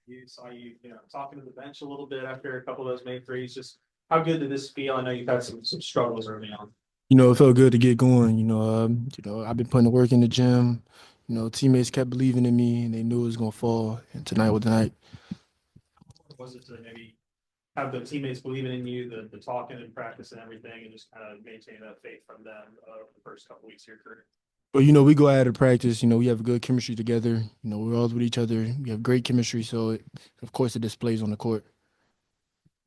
You saw talking to the bench a little bit after a couple of those made threes. Just how good did this feel? I know you've had some struggles early on. It felt good to get going. I've been putting the work in the gym. Teammates kept believing in me, and they knew it was gonna fall. And tonight was the night. Was it to maybe have the teammates believing in you, the talking and practice and everything, and just kind of maintain that faith from them over the first couple of weeks of your career? But we go out of practice. We have good chemistry together. We're all with each other. We have great chemistry. So, of course, it displays on the court.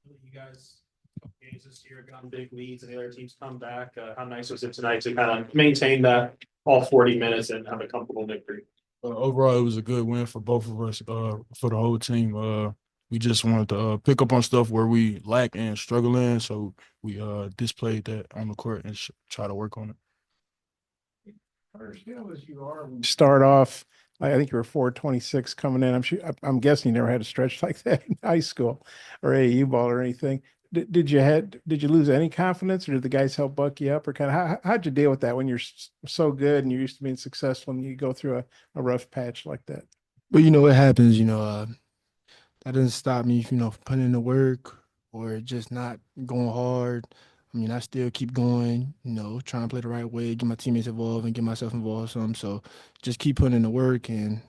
You guys, games this year, gotten big leads, and the other teams come back. How nice was it tonight to kind of maintain that all 40 minutes and have a comfortable victory? Overall, it was a good win for both of us, for the whole team. We just wanted to pick up on stuff where we lack and struggle in, so we displayed that on the court and try to work on it. As you are, when you start off, I think you were 426 coming in. I'm guessing you never had a stretch like that in high school or AAU ball or anything. Did you lose any confidence, or did the guys help buck you up, or kind of how'd you deal with that when you're so good and you're used to being successful and you go through a rough patch like that? But it happens. That doesn't stop me, from putting in the work or just not going hard. I mean, I still keep going, trying to play the right way, get my teammates involved and get myself involved some. So just keep putting in the work, and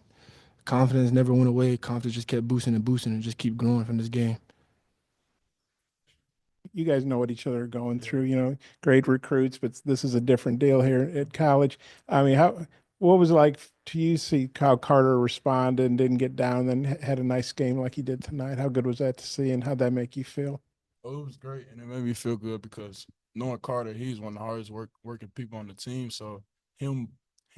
confidence never went away. Confidence just kept boosting and boosting and just keep growing from this game. You guys know what each other are going through, great recruits, but this is a different deal here at college. I mean, what was it like to you see how Karter responded and didn't get down, and then had a nice game like he did tonight? How good was that to see, and how'd that make you feel? Oh, it was great, and it made me feel good because knowing Carter, he's one of the hardest working people on the team. So him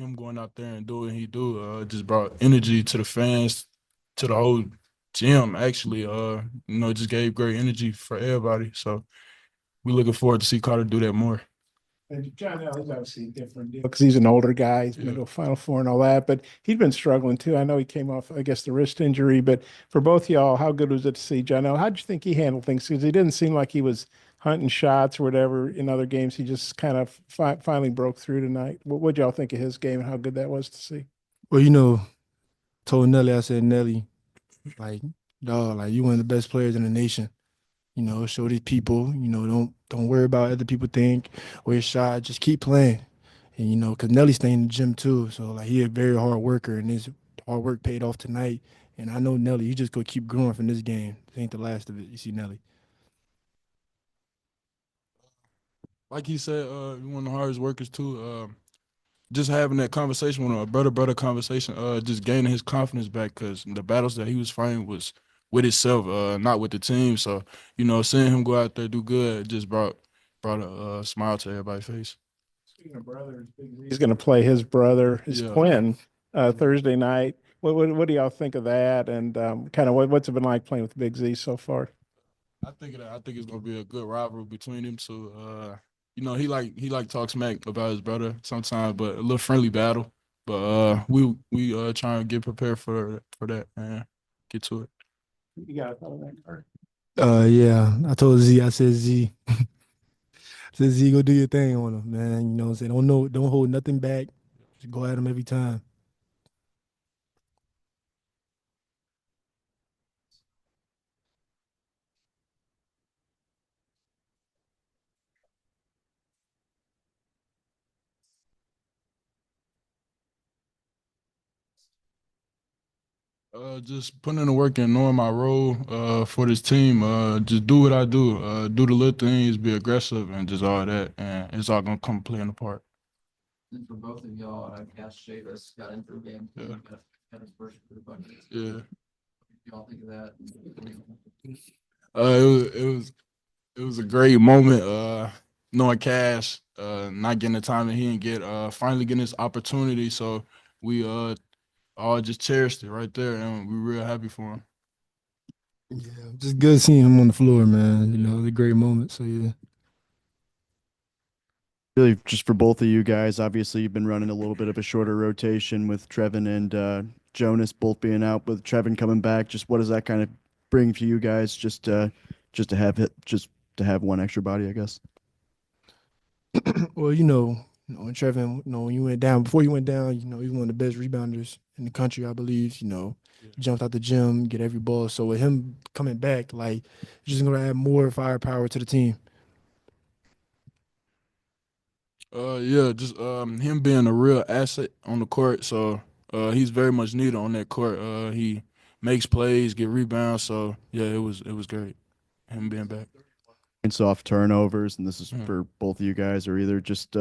him going out there and doing what he do, just brought energy to the fans, to the whole gym. Actually, just gave great energy for everybody. So we looking forward to see Carter do that more. And John Ellis obviously a different deal because he's an older guy. He's been to a Final Four and all that, but he's been struggling too. I know he came off, I guess, the wrist injury, but for both y'all, how good was it to see John Ellis? How'd you think he handled things? Because he didn't seem like he was hunting shots or whatever in other games. He just kind of finally broke through tonight. What'd y'all think of his game and how good that was to see? Well, told Nelly, I said, Nelly, like, dog, like you one of the best players in the nation. Show these people, don't worry about other people think or your shot. Just keep playing. And cause Nelly staying in the gym too. So like he a very hard worker, and his hard work paid off tonight. And I know Nelly, he just gonna keep growing from this game. This ain't the last of it. You see Nelly. Like he said, one of the hardest workers too. Just having that conversation with him, a brother conversation, just gaining his confidence back because the battles that he was fighting was with himself, not with the team. So, seeing him go out there do good just brought a smile to everybody's face. Speaking of brothers, he's going to play his brother, his twin, Thursday night. What do y'all think of that? And kind of what's it been like playing with Big Z so far? I think it's gonna be a good rivalry between them two. He like talk smack about his brother sometimes, but a little friendly battle. But we trying to get prepared for that and get to it. You got to throw that card. Yeah. I told Z, I said Z. I said Z, go do your thing on him, man. You know what I'm saying? Don't know, don't hold nothing back. Just go at him every time. Just putting in the work and knowing my role for this team. Just do what I do. Do the little things, be aggressive, and just all that, and it's all gonna come playing a part. And for both of y'all, Cass Chavis got into the game. Yeah. Got his first for the bucket. Yeah. Y'all think of that? It was a great moment. Knowing Cash, not getting the time that he didn't get, finally getting this opportunity. So we all just cherished it right there, and we're real happy for him. Yeah, just good seeing him on the floor, man. It was a great moment. So yeah. Really, just for both of you guys, obviously you've been running a little bit of a shorter rotation with Trevin and Jonas both being out, with Trevin coming back. Just what does that kind of bring for you guys? Just to have one extra body, I guess. Well, when Trevin, when you went down, before you went down, he's one of the best rebounders in the country, I believe. You know, Yeah. he jumped out the gym, get every ball. So with him coming back, like, just gonna add more firepower to the team. Yeah, just him being a real asset on the court. So he's very much needed on that court. He makes plays, get rebounds. So yeah, it was great. Him being back. Points off turnovers, and this is for both of you guys, or either just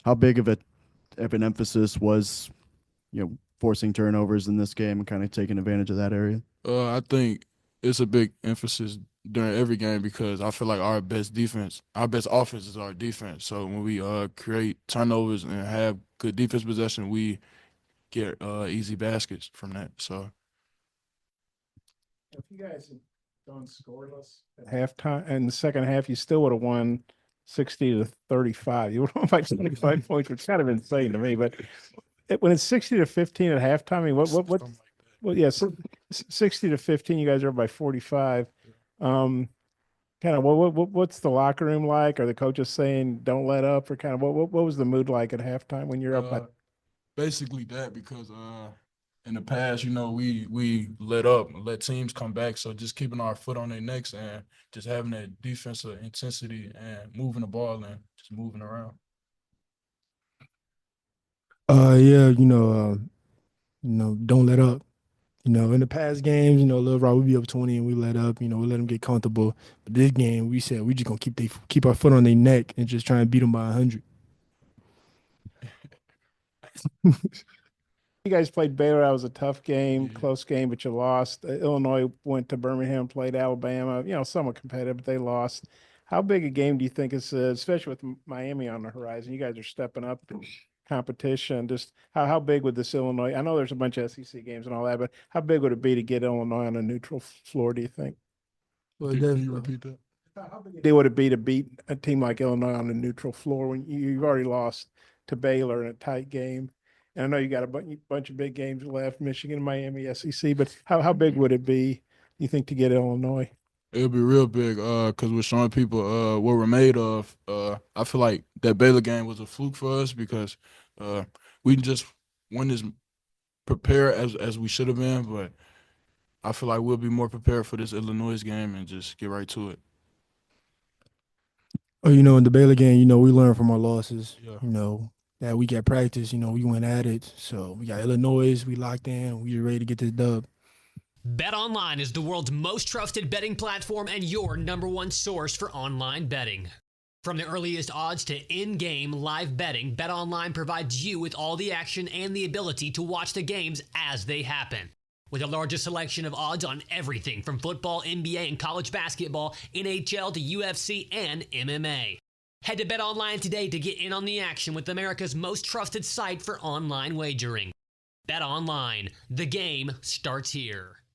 how big of an emphasis was, forcing turnovers in this game and kind of taking advantage of that area? I think it's a big emphasis during every game because I feel like our best offense is our defense. So when we create turnovers and have good defense possession, we get easy baskets from that. So If you guys had gone scoreless at halftime, in the second half, you still would have won 60-35. You would have won by 25 points, which is kind of insane to me. But when it's 60-15 at halftime, I mean, what? something like that. Well, yes, 60-15. You guys are up by 45. Kind of what's the locker room like? Are the coaches saying don't let up, or kind of what was the mood like at halftime when you're up by? Basically that because in the past, we let teams come back. So just keeping our foot on their necks and just having that defensive intensity and moving the ball and just moving around. Yeah, don't let up. In the past games, Lil Rob, we be up 20 and we let up, we let them get comfortable. But this game, we said we just gonna keep our foot on their neck and just try and beat them by 100. You guys played Baylor. That was a tough game, Yeah. close game, but you lost. Illinois went to Birmingham, played Alabama, somewhat competitive, but they lost. How big a game do you think is, especially with Miami on the horizon? You guys are stepping up competition. Just how big would this Illinois? I know there's a bunch of SEC games and all that, but how big would it be to get Illinois on a neutral floor? Do you think? Well, Can definitely. you repeat that? How big a deal would it be to beat a team like Illinois on a neutral floor when you've already lost to Baylor in a tight game? And I know you got a bunch of big games left, Michigan, Miami, SEC, but how big would it be, you think, to get Illinois? It'll be real big, because we're showing people what we're made of. I feel like that Baylor game was a fluke for us because we just weren't as prepared as we should have been. But I feel like we'll be more prepared for this Illinois game and just get right to it. Oh, in the Baylor game, we learned from our losses. Yeah. That week at practice, we went at it. So we got Illinois, we locked in, we ready to get this dub. BetOnline is the world's most trusted betting platform and your #1 source for online betting. From the earliest odds to in-game live betting, BetOnline provides you with all the action and the ability to watch the games as they happen. With the largest selection of odds on everything from football, NBA, and college basketball, NHL to UFC and MMA. Head to BetOnline today to get in on the action with America's most trusted site for online wagering. BetOnline, the game starts here.